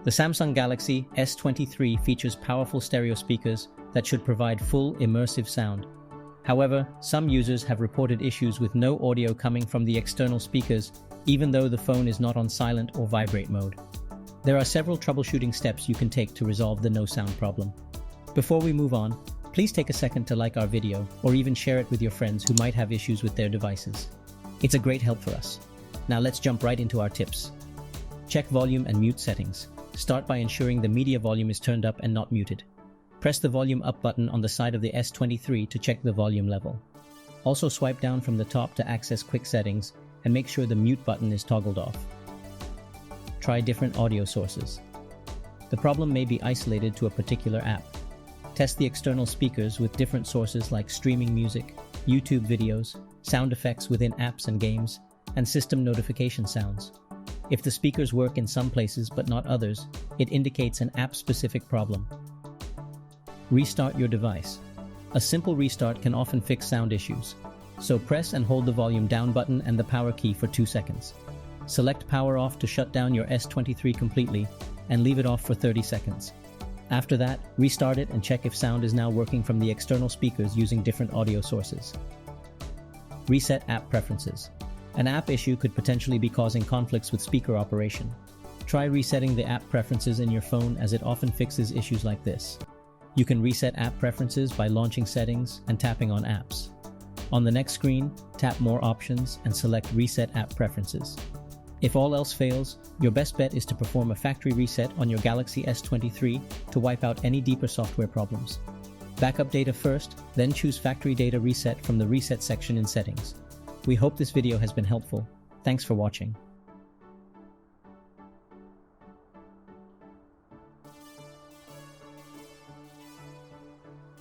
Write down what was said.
The Samsung Galaxy S23 features powerful stereo speakers that should provide full immersive sound. However, some users have reported issues with no audio coming from the external speakers, even though the phone is not on silent or vibrate mode. There are several troubleshooting steps you can take to resolve the no sound problem. Before we move on, please take a second to like our video or even share it with your friends who might have issues with their devices. It's a great help for us. Now let's jump right into our tips. Check volume and mute settings. Start by ensuring the media volume is turned up and not muted. Press the volume up button on the side of the S23 to check the volume level. Also swipe down from the top to access quick settings and make sure the mute button is toggled off. Try different audio sources. The problem may be isolated to a particular app. Test the external speakers with different sources like streaming music, YouTube videos, sound effects within apps and games, and system notification sounds. If the speakers work in some places but not others, it indicates an app-specific problem. Restart your device. A simple restart can often fix sound issues. So press and hold the volume down button and the power key for 2 seconds. Select power off to shut down your S23 completely and leave it off for 30 seconds. After that, restart it and check if sound is now working from the external speakers using different audio sources. Reset app preferences. An app issue could potentially be causing conflicts with speaker operation. Try resetting the app preferences in your phone as it often fixes issues like this. You can reset app preferences by launching settings and tapping on apps. On the next screen, tap more options and select reset app preferences. If all else fails, your best bet is to perform a factory reset on your Galaxy S23 to wipe out any deeper software problems. Backup data first, then choose factory data reset from the reset section in settings. We hope this video has been helpful. Thanks for watching.